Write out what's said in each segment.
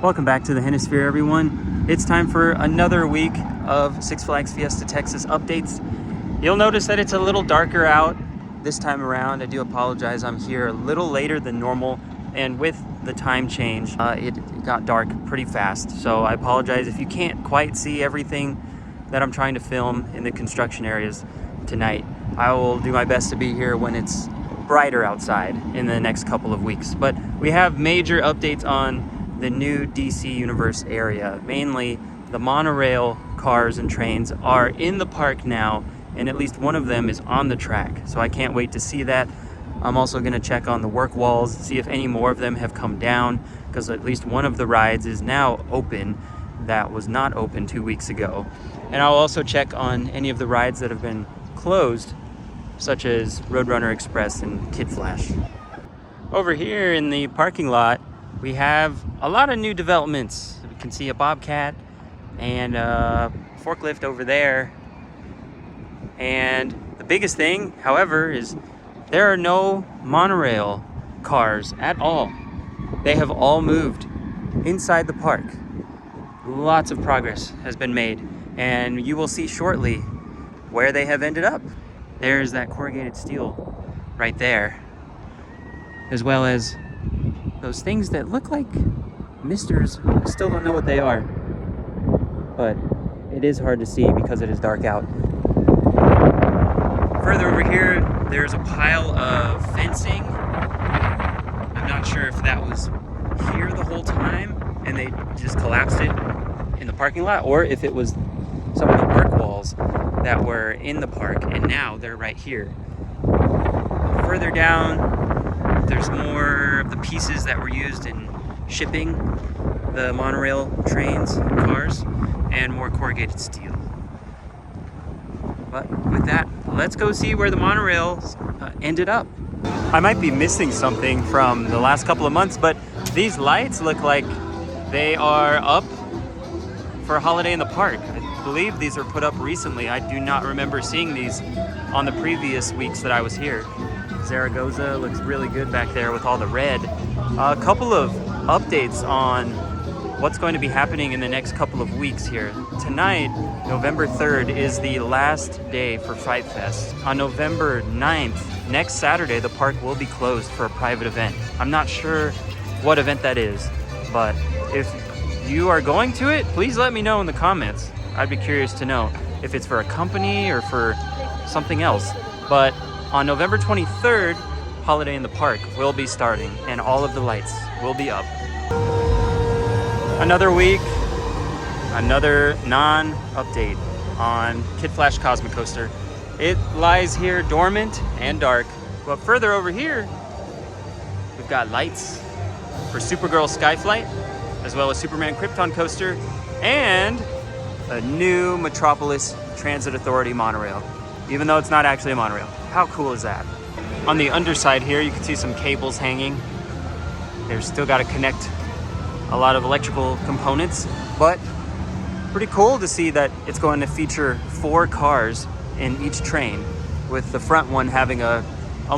Welcome back to the Hennisphere, everyone. It's time for another week of Six Flags Fiesta Texas updates. You'll notice that it's a little darker out this time around. I do apologize. I'm here a little later than normal, and with the time change, it got dark pretty fast. So I apologize if you can't quite see everything that I'm trying to film in the construction areas tonight. I will do my best to be here when it's brighter outside in the next couple of weeks. But we have major updates on the new DC Universe area. Mainly the monorail cars and trains are in the park now, and at least one of them is on the track. So I can't wait to see that. I'm also going to check on the work walls, see if any more of them have come down, because at least one of the rides is now open that was not open 2 weeks ago. And I'll also check on any of the rides that have been closed, such as Roadrunner Express and Kid Flash. Over here in the parking lot, we have a lot of new developments. We can see a Bobcat and a forklift over there. And the biggest thing, however, is there are no monorail cars at all. They have all moved inside the park. Lots of progress has been made, and you will see shortly where they have ended up. There's that corrugated steel right there, as well as those things that look like misters. I still don't know what they are, but it is hard to see because it is dark out. Further over here, there's a pile of fencing. I'm not sure if that was here the whole time and they just collapsed it in the parking lot, or if it was some of the work walls that were in the park and now they're right here. Further down, there's more of the pieces that were used in shipping the monorail trains and cars, and more corrugated steel. But with that, let's go see where the monorails ended up. I might be missing something from the last couple of months, but these lights look like they are up for a holiday in the park. I believe these are put up recently. I do not remember seeing these on the previous weeks that I was here. Zaragoza looks really good back there with all the red. A couple of updates on what's going to be happening in the next couple of weeks here. Tonight, November 3rd, is the last day for Fright Fest. On November 9th, next Saturday, the park will be closed for a private event. I'm not sure what event that is, but if you are going to it, please let me know in the comments. I'd be curious to know if it's for a company or for something else. But on November 23rd, Holiday in the Park will be starting and all of the lights will be up. Another week, another non-update on Kid Flash Cosmic Coaster. It lies here dormant and dark, but further over here, we've got lights for Supergirl Skyflight, as well as Superman Krypton Coaster, and a new Metropolis Transit Authority monorail, even though it's not actually a monorail. How cool is that? On the underside here, you can see some cables hanging. They've still got to connect a lot of electrical components, but pretty cool to see that it's going to feature 4 cars in each train, with the front one having a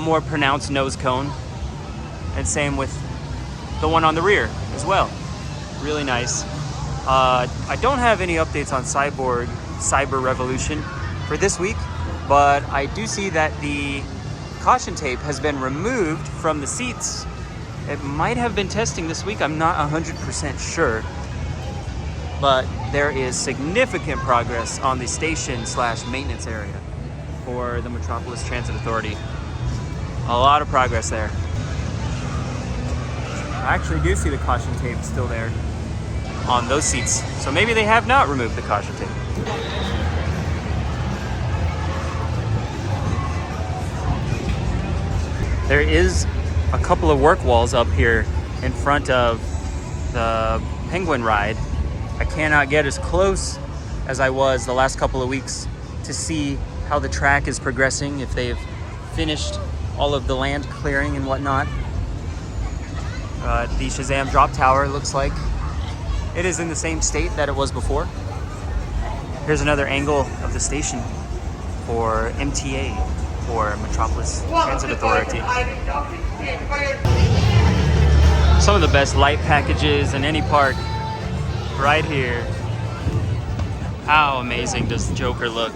more pronounced nose cone, and same with the one on the rear as well. Really nice. I don't have any updates on Cyber Revolution for this week, but I do see that the caution tape has been removed from the seats. It might have been testing this week, I'm not 100% sure, but there is significant progress on the station/maintenance area for the Metropolis Transit Authority. A lot of progress there. I actually do see the caution tape still there on those seats, so maybe they have not removed the caution tape. There is a couple of work walls up here in front of the Penguin ride. I cannot get as close as I was the last couple of weeks to see how the track is progressing, if they've finished all of the land clearing and whatnot. The Shazam drop tower looks like it is in the same state that it was before. Here's another angle of the station for MTA, for Metropolis Transit Authority. Some of the best light packages in any park right here. How amazing does Joker look?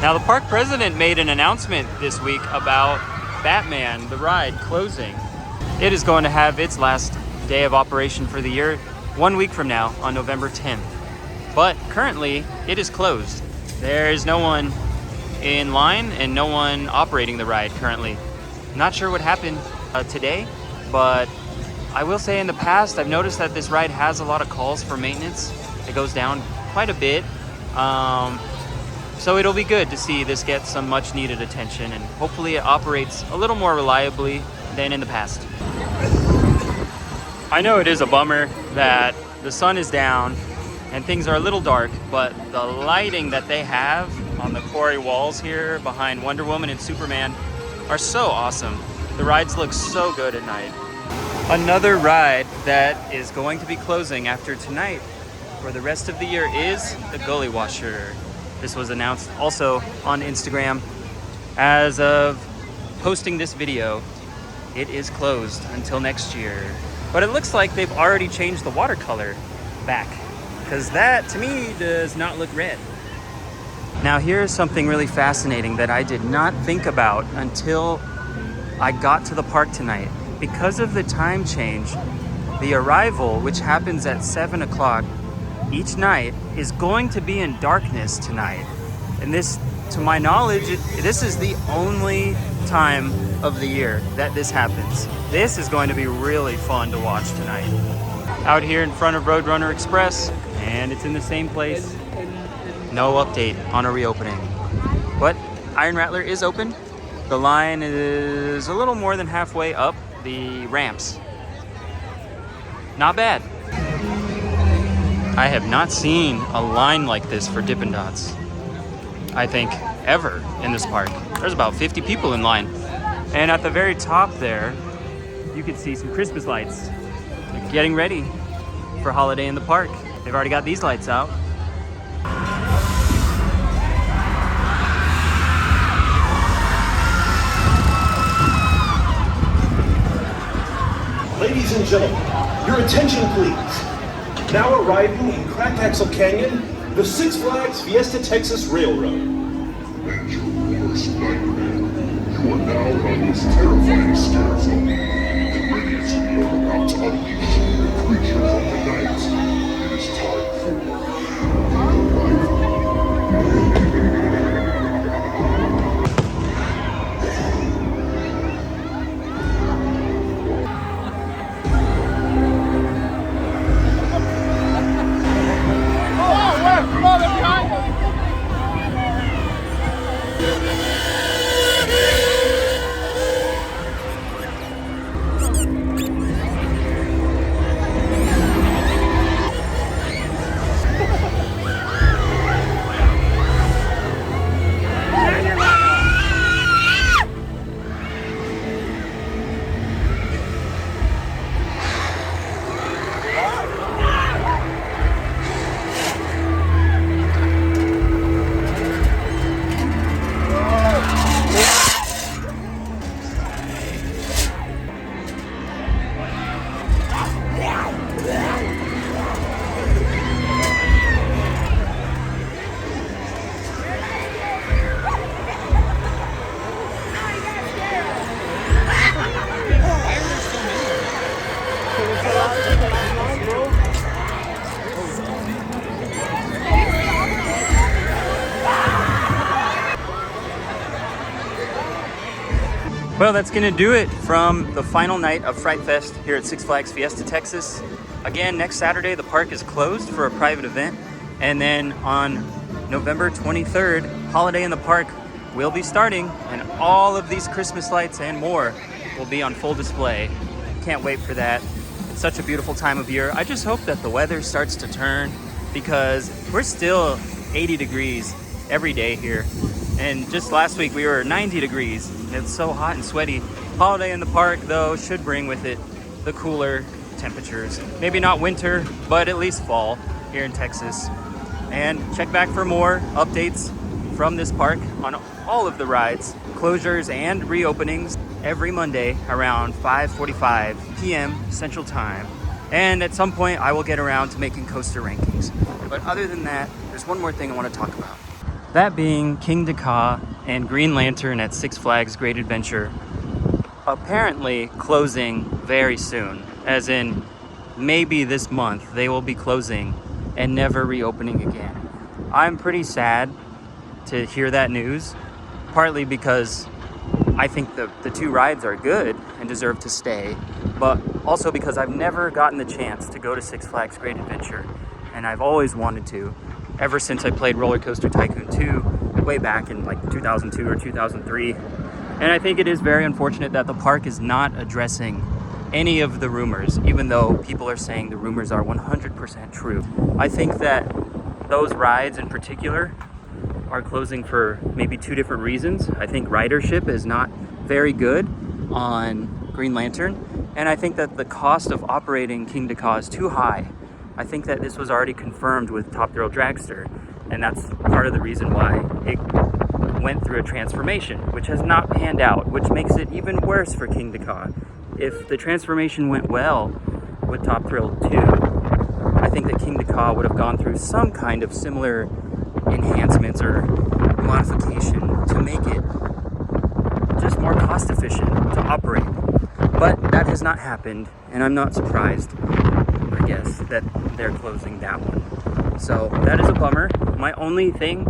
Now, the park president made an announcement this week about Batman, the ride, closing. It is going to have its last day of operation for the year 1 week from now on November 10th. But currently, it is closed. There is no one in line and no one operating the ride currently. Not sure what happened today, but I will say in the past, I've noticed that this ride has a lot of calls for maintenance. It goes down quite a bit. So it'll be good to see this get some much needed attention, and hopefully it operates a little more reliably than in the past. I know it is a bummer that the sun is down and things are a little dark, but the lighting that they have on the quarry walls here behind Wonder Woman and Superman are so awesome. The rides look so good at night. Another ride that is going to be closing after tonight for the rest of the year is the Gully Washer. This was announced also on Instagram. As of posting this video, it is closed until next year. But it looks like they've already changed the watercolor back, because that to me does not look red. Now here's something really fascinating that I did not think about until I got to the park tonight. Because of the time change, the arrival, which happens at 7 o'clock each night, is going to be in darkness tonight. And this, to my knowledge, this is the only time of the year that this happens. This is going to be really fun to watch tonight. Out here in front of Roadrunner Express, and it's in the same place. No update on a reopening. But Iron Rattler is open. The line is a little more than halfway up the ramps. Not bad. I have not seen a line like this for Dippin' Dots, I think, ever in this park. There's about 50 people in line. And at the very top there, you can see some Christmas lights. They're getting ready for Holiday in the Park. They've already got these lights out. Ladies and gentlemen, your attention please. Now arriving in Cracked Axle Canyon, the Six Flags Fiesta Texas Railroad. And your worst nightmare. You are now on this terrifying scare zone. Get ready as we are about to unleash the creatures of the night. It is time for life. Well, that's gonna do it from the final night of Fright Fest here at Six Flags Fiesta, Texas. Again, next Saturday, the park is closed for a private event. And then on November 23rd, Holiday in the Park will be starting, and all of these Christmas lights and more will be on full display. Can't wait for that. It's such a beautiful time of year. I just hope that the weather starts to turn, because we're still 80 degrees every day here. And just last week we were 90 degrees. It's so hot and sweaty. Holiday in the Park, though, should bring with it the cooler temperatures. Maybe not winter, but at least fall here in Texas. And check back for more updates from this park on all of the rides, closures and reopenings every Monday around 5:45 p.m. Central Time. And at some point I will get around to making coaster rankings. But other than that, there's one more thing I want to talk about. That being King Ka and Green Lantern at Six Flags Great Adventure apparently closing very soon, as in maybe this month they will be closing and never reopening again. I'm pretty sad to hear that news, partly because I think the two rides are good and deserve to stay, but also because I've never gotten the chance to go to Six Flags Great Adventure, and I've always wanted to, ever since I played Roller Coaster Tycoon 2 way back in like 2002 or 2003. And I think it is very unfortunate that the park is not addressing any of the rumors, even though people are saying the rumors are 100% true. I think that those rides in particular are closing for maybe two different reasons. I think ridership is not very good on Green Lantern, and I think that the cost of operating King Ka is too high. I think that this was already confirmed with Top Thrill Dragster, and that's part of the reason why it went through a transformation, which has not panned out, which makes it even worse for King Ka. If the transformation went well with Top Thrill 2, I think that King Ka would have gone through some kind of similar enhancements or modification to make it just more cost efficient to operate. But that has not happened, and I'm not surprised, I guess, that they're closing that one. So that is a bummer. My only thing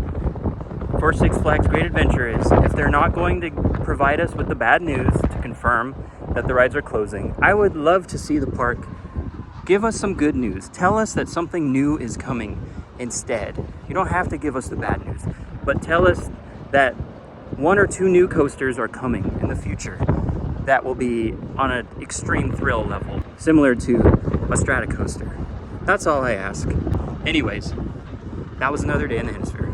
for Six Flags Great Adventure is if they're not going to provide us with the bad news to confirm that the rides are closing, I would love to see the park give us some good news. Tell us that something new is coming instead. You don't have to give us the bad news, but tell us that one or two new coasters are coming in the future that will be on an extreme thrill level, similar to a Strata coaster. That's all I ask. Anyways, that was another day in the Hennisphere.